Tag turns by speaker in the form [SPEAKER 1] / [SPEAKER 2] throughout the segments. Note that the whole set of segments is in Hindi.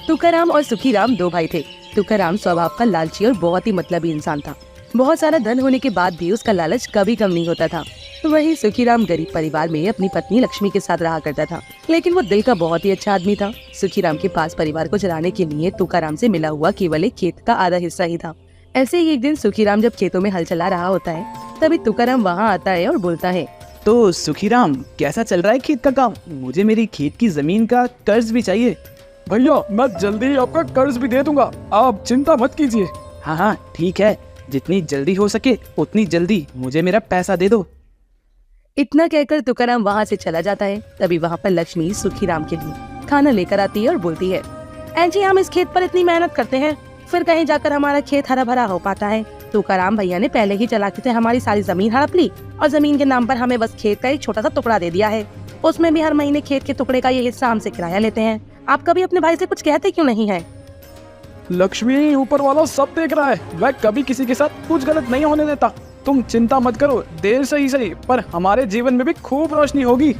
[SPEAKER 1] तुकाराम और सुखीराम दो भाई थे। तुकाराम स्वभाव का लालची और बहुत ही मतलबी इंसान था। बहुत सारा धन होने के बाद भी उसका लालच कभी कम नहीं होता था। वहीं सुखीराम गरीब परिवार में अपनी पत्नी लक्ष्मी के साथ रहा करता था, लेकिन वो दिल का बहुत ही अच्छा आदमी था। सुखीराम के पास परिवार को चलाने के लिए तुकाराम से मिला हुआ केवल एक खेत का आधा हिस्सा ही था। ऐसे ही एक दिन सुखीराम जब खेतों में हल चला रहा होता है, तभी तुकाराम वहाँ आता है और बोलता है,
[SPEAKER 2] तो सुखीराम, कैसा चल रहा है खेत का काम? मुझे मेरी खेत की जमीन का कर्ज भी चाहिए।
[SPEAKER 3] भैया, मैं जल्दी ही आपका कर्ज भी दे दूंगा, आप चिंता मत कीजिए।
[SPEAKER 2] हाँ हाँ ठीक है, जितनी जल्दी हो सके उतनी जल्दी मुझे मेरा पैसा दे दो।
[SPEAKER 1] इतना कहकर तुकाराम वहाँ से चला जाता है। तभी वहाँ पर लक्ष्मी सुखीराम के लिए खाना लेकर आती है और बोलती है, जी हम इस खेत पर इतनी मेहनत करते हैं, फिर कहीं जाकर हमारा खेत हरा भरा हो पाता है। तुकाराम भैया ने पहले ही चालाकी से हमारी सारी जमीन हड़प ली और जमीन के नाम पर हमें बस खेत का एक छोटा सा टुकड़ा दे दिया है। उसमें भी हर महीने खेत के टुकड़े का ये हिस्सा हमसे किराया लेते हैं। आप कभी अपने भाई से कुछ कहते क्यों नहीं है?
[SPEAKER 3] लक्ष्मी, ऊपर वाला सब देख रहा है, वह कभी किसी के साथ कुछ गलत नहीं होने देता। तुम चिंता मत करो, देर से ही सही पर हमारे जीवन में भी खूब रोशनी होगी।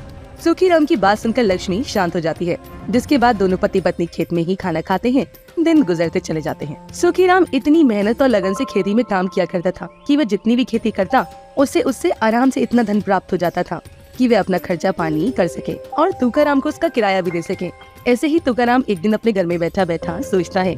[SPEAKER 1] सुखीराम की बात सुनकर लक्ष्मी शांत हो जाती है, जिसके बाद दोनों पति पत्नी खेत में ही खाना खाते हैं। दिन गुजरते चले जाते हैं। सुखीराम इतनी मेहनत और लगन से खेती में काम किया करता था कि वह जितनी भी खेती करता उससे आराम से इतना धन प्राप्त हो जाता था कि वह अपना खर्चा पानी कर सके और तुकाराम को उसका किराया भी दे सके। ऐसे ही तुकाराम एक दिन अपने घर में बैठा बैठा सोचता है,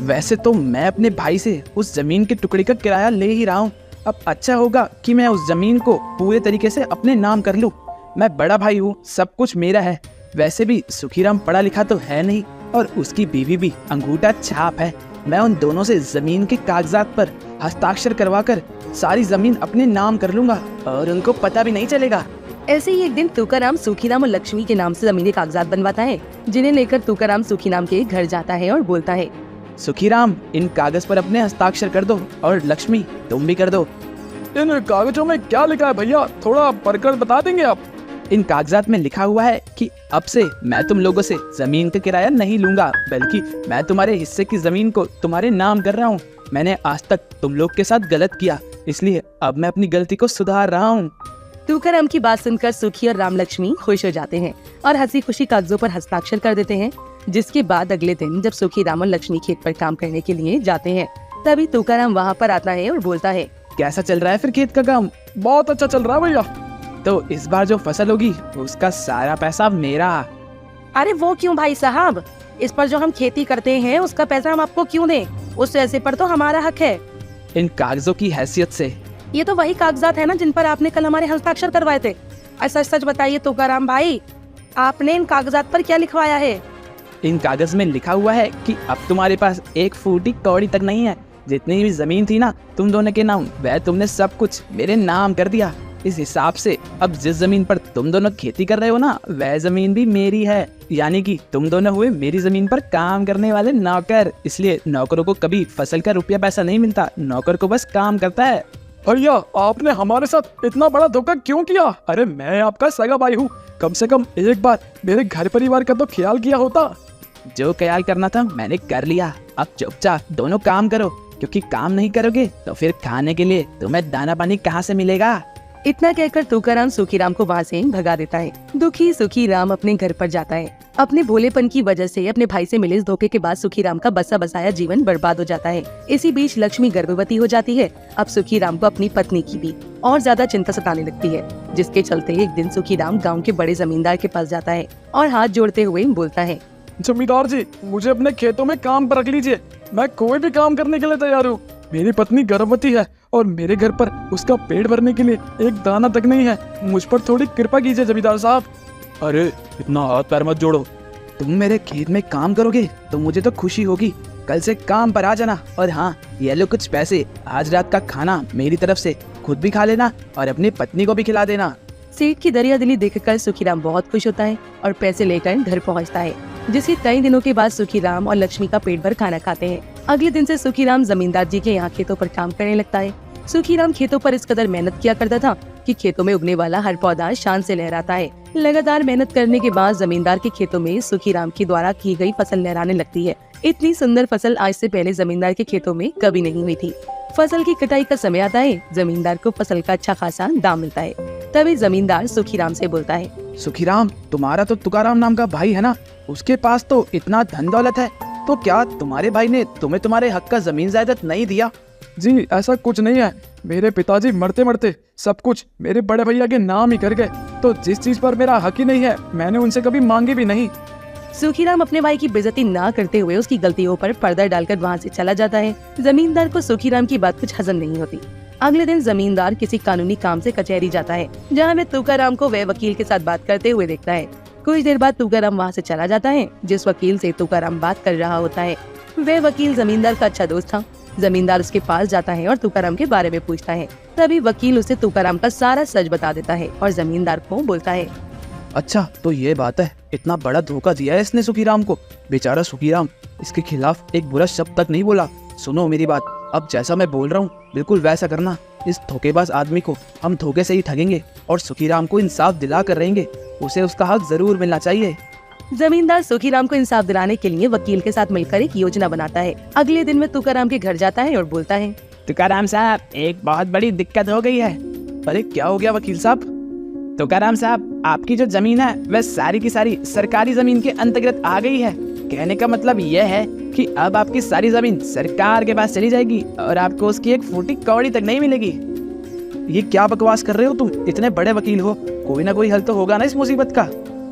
[SPEAKER 2] वैसे तो मैं अपने भाई से उस जमीन के टुकड़े का किराया ले ही रहा हूँ। अब अच्छा होगा कि मैं उस जमीन को पूरे तरीके से अपने नाम कर लूँ। मैं बड़ा भाई हूँ, सब कुछ मेरा है। वैसे भी सुखीराम पढ़ा लिखा तो है नहीं और उसकी बीवी भी अंगूठा छाप है। मैं उन दोनों से जमीन के कागजात पर हस्ताक्षर करवाकर सारी जमीन अपने नाम कर लूंगा और उनको पता भी नहीं चलेगा।
[SPEAKER 1] ऐसे ही एक दिन तुकाराम सुखीराम और लक्ष्मी के नाम से जमीनी कागजात बनवाता है, जिन्हें लेकर तुकाराम सुखीराम के घर जाता है और बोलता है,
[SPEAKER 2] सुखीराम, इन कागज पर अपने हस्ताक्षर कर दो और लक्ष्मी तुम भी कर दो।
[SPEAKER 3] इन कागजों में क्या लिखा है भैया, थोड़ा पढ़कर बता देंगे आप?
[SPEAKER 2] इन कागजात में लिखा हुआ है कि अब से मैं तुम लोगों से जमीन का किराया नहीं लूंगा, बल्कि मैं तुम्हारे हिस्से की जमीन को तुम्हारे नाम कर रहा हूँ। मैंने आज तक तुम लोग के साथ गलत किया, इसलिए अब मैं अपनी गलती को सुधार रहा हूँ।
[SPEAKER 1] तुकाराम की बात सुनकर सुखी और राम लक्ष्मी खुश हो जाते हैं और हंसी खुशी कागजों पर हस्ताक्षर कर देते हैं। जिसके बाद अगले दिन जब सुखी राम और लक्ष्मी खेत पर काम करने के लिए जाते हैं, तभी तुकाराम वहाँ पर आता है और बोलता है,
[SPEAKER 2] कैसा चल रहा है फिर खेत का काम?
[SPEAKER 3] बहुत अच्छा चल रहा है भैया।
[SPEAKER 2] तो इस बार जो फसल होगी उसका सारा पैसा मेरा।
[SPEAKER 1] अरे वो क्यों भाई साहब, इस पर जो हम खेती करते हैं उसका पैसा हम आपको क्यों दें? उस पैसे पर तो हमारा हक है।
[SPEAKER 2] इन कागजों की हैसियत से
[SPEAKER 1] ये तो वही कागजात है ना जिन पर आपने कल हमारे हस्ताक्षर करवाए थे। सच सच बताइए तुकाराम भाई, आपने इन कागजात पर क्या लिखवाया है?
[SPEAKER 2] इन कागज में लिखा हुआ है कि अब तुम्हारे पास एक फूटी कौड़ी तक नहीं है। जितनी भी जमीन थी ना तुम दोनों के नाम, वह तुमने सब कुछ मेरे नाम कर दिया। इस हिसाब से अब जिस जमीन पर तुम दोनों खेती कर रहे हो ना, वह जमीन भी मेरी है। यानी कि तुम दोनों हुए मेरी जमीन पर काम करने वाले नौकर। इसलिए नौकरों को कभी फसल का रुपया पैसा नहीं मिलता, नौकर को बस काम करता है।
[SPEAKER 3] भैया, आपने हमारे साथ इतना बड़ा धोखा क्यों किया? अरे मैं आपका सगा भाई हूँ, कम से कम एक बार मेरे घर परिवार का तो ख्याल किया होता।
[SPEAKER 2] जो ख्याल करना था मैंने कर लिया। अब चुपचाप दोनों काम करो, क्योंकि काम नहीं करोगे तो फिर खाने के लिए तुम्हें दाना पानी कहाँ से मिलेगा।
[SPEAKER 1] इतना कहकर तुकाराम सुखीराम को वहाँ से भगा देता है। दुखी सुखीराम अपने घर पर जाता है। अपने भोलेपन की वजह से अपने भाई से मिले इस धोखे के बाद सुखीराम का बसा बसाया जीवन बर्बाद हो जाता है। इसी बीच लक्ष्मी गर्भवती हो जाती है। अब सुखीराम को अपनी पत्नी की भी और ज्यादा चिंता सताने लगती है, जिसके चलते एक दिन सुखीराम गाँव के बड़े जमींदार के पास जाता है और हाथ जोड़ते हुए बोलता है,
[SPEAKER 3] जमींदार जी, मुझे अपने खेतों में काम पर रख लीजिए, मैं कोई भी काम करने के लिए तैयार हूँ। मेरी पत्नी गर्भवती है और मेरे घर पर उसका पेट भरने के लिए एक दाना तक नहीं है। मुझ पर थोड़ी कृपा कीजिए जमींदार साहब।
[SPEAKER 2] अरे इतना हाथ पैर मत जोड़ो, तुम मेरे खेत में काम करोगे तो मुझे तो खुशी होगी। कल से काम पर आ जाना और हाँ, ये लो कुछ पैसे, आज रात का खाना मेरी तरफ से खुद भी खा लेना और अपनी पत्नी को भी खिला देना।
[SPEAKER 1] सेठ की दरिया दिली देखकर सुखीराम बहुत खुश होता है और पैसे लेकर घर पहुंचता है, जिसके कई दिनों के बाद सुखीराम और लक्ष्मी का पेट भर खाना खाते हैं। अगले दिन से सुखीराम जमींदार जी के यहाँ खेतों पर काम करने लगता है। सुखीराम खेतों पर इस कदर मेहनत किया करता था कि खेतों में उगने वाला हर पौधा शान से लहराता है। लगातार मेहनत करने के बाद जमींदार के खेतों में सुखीराम के द्वारा की गई फसल लहराने लगती है। इतनी सुंदर फसल आज से पहले जमींदार के खेतों में कभी नहीं हुई थी। फसल की कटाई का समय आता है। जमींदार को फसल का अच्छा खासा दाम मिलता है। तभी जमींदार सुखीराम से बोलता है,
[SPEAKER 2] सुखीराम, तुम्हारा तो तुकाराम नाम का भाई है ना, उसके पास तो इतना धन दौलत है, तो क्या तुम्हारे भाई ने तुम्हें तुम्हारे हक का जमीन जायदाद नहीं दिया?
[SPEAKER 3] जी ऐसा कुछ नहीं है। मेरे पिताजी मरते मरते सब कुछ मेरे बड़े भैया के नाम ही कर गए, तो जिस चीज पर मेरा हक ही नहीं है मैंने उनसे कभी मांगी भी नहीं।
[SPEAKER 1] सुखीराम अपने भाई की बेइज्जती ना करते हुए उसकी गलतियों पर पर्दा डालकर वहाँ से चला जाता है। जमींदार को सुखीराम की बात कुछ हजम नहीं होती। अगले दिन जमींदार किसी कानूनी काम से कचहरी जाता है, जहाँ वह तुकाराम को वह वकील के साथ बात करते हुए देखता है। कुछ देर बाद तुकाराम वहाँ से चला जाता है। जिस वकील से तुकाराम बात कर रहा होता है वह वकील जमींदार का अच्छा दोस्त था। जमींदार उसके पास जाता है और तुकाराम के बारे में पूछता है। तभी वकील उसे तुकाराम का सारा सच बता देता है और जमींदार को बोलता है,
[SPEAKER 2] अच्छा तो ये बात है, इतना बड़ा धोखा दिया है इसने सुखीराम को। बेचारा सुखीराम इसके खिलाफ एक बुरा शब्द तक नहीं बोला। सुनो मेरी बात, अब जैसा मैं बोल रहा हूँ बिल्कुल वैसा करना। इस धोखेबाज आदमी को हम धोखे से ही ठगेंगे और सुखीराम को इंसाफ दिला कर रहेंगे। उसे उसका हक जरूर मिलना चाहिए।
[SPEAKER 1] जमींदार सुखीराम को इंसाफ दिलाने के लिए वकील के साथ मिलकर एक योजना बनाता है। अगले दिन में तुकाराम के घर जाता है और बोलता है,
[SPEAKER 2] तुकाराम साहब, एक बहुत बड़ी दिक्कत हो गई है। अरे क्या हो गया वकील साहब? तुकाराम साहब, आपकी जो जमीन है वह सारी की सारी सरकारी जमीन के अंतर्गत आ गई है। कहने का मतलब यह है कि अब आपकी सारी जमीन सरकार के पास चली जाएगी और आपको उसकी एक फूटी कौड़ी तक नहीं मिलेगी। ये क्या बकवास कर रहे हो तुम? इतने बड़े वकील हो, कोई ना कोई हल तो होगा ना इस मुसीबत का।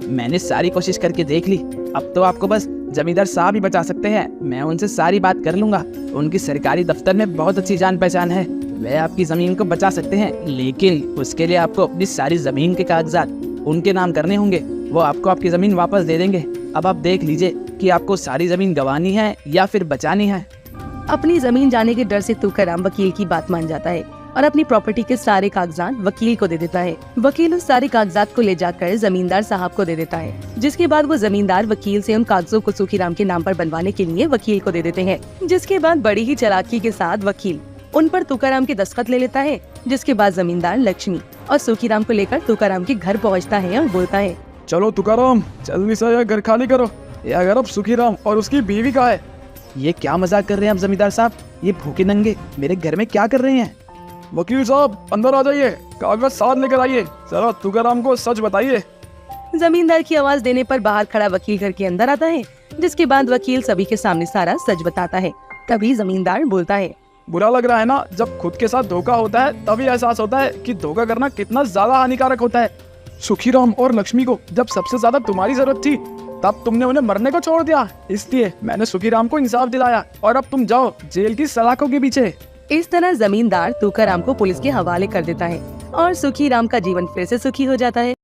[SPEAKER 2] मैंने सारी कोशिश करके देख ली। अब तो आपको बस जमींदार साहब ही बचा सकते हैं। मैं उनसे सारी बात कर लूंगा। उनकी सरकारी दफ्तर में बहुत अच्छी जान पहचान है। वह आपकी जमीन को बचा सकते हैं, लेकिन उसके लिए आपको अपनी सारी जमीन के कागजात उनके नाम करने होंगे। वो आपको आपकी जमीन वापस दे देंगे। अब आप देख लीजिए कि आपको सारी जमीन गंवानी है या फिर बचानी है।
[SPEAKER 1] अपनी जमीन जाने के डर से तुकाराम वकील की बात मान जाता है और अपनी प्रॉपर्टी के सारे कागजात वकील को दे देता है। वकील उस सारे कागजात को ले जाकर जमींदार साहब को दे देता है, जिसके बाद वो जमींदार वकील से उन कागजों को सुखीराम के नाम पर बनवाने के लिए वकील को दे देते हैं। जिसके बाद बड़ी ही चालाकी के साथ वकील उन पर तुकाराम के दस्तखत ले लेता है। जिसके बाद जमींदार लक्ष्मी और सुखीराम को लेकर तुकाराम के घर पहुँचता है और बोलता है,
[SPEAKER 3] चलो तुकाराम, जल्दी से यह घर खाली करो। यह घर अब सुखीराम और उसकी बीवी का है।
[SPEAKER 2] ये क्या मजाक कर रहे हैं आप जमींदार साहब? ये भूखे नंगे मेरे घर में क्या कर रहे हैं?
[SPEAKER 3] वकील साहब अंदर आ जाइए, कागज साथ लेकर आइए, जरा तुकाराम को सच बताइए।
[SPEAKER 1] जमींदार की आवाज देने पर बाहर खड़ा वकील घर के अंदर आता है। जिसके बाद वकील सभी के सामने सारा सच बताता है। तभी जमींदार बोलता है,
[SPEAKER 3] बुरा लग रहा है ना? जब खुद के साथ धोखा होता है तभी एहसास होता है कि धोखा करना कितना ज्यादा हानिकारक होता है। सुखीराम और लक्ष्मी को जब सबसे ज्यादा तुम्हारी जरूरत थी तब तुमने उन्हें मरने को छोड़ दिया। इसलिए मैंने सुखीराम को इंसाफ दिलाया और अब तुम जाओ जेल की सलाखों के पीछे।
[SPEAKER 1] इस तरह जमींदार तुकाराम को पुलिस के हवाले कर देता है और सुखीराम का जीवन फिर से सुखी हो जाता है।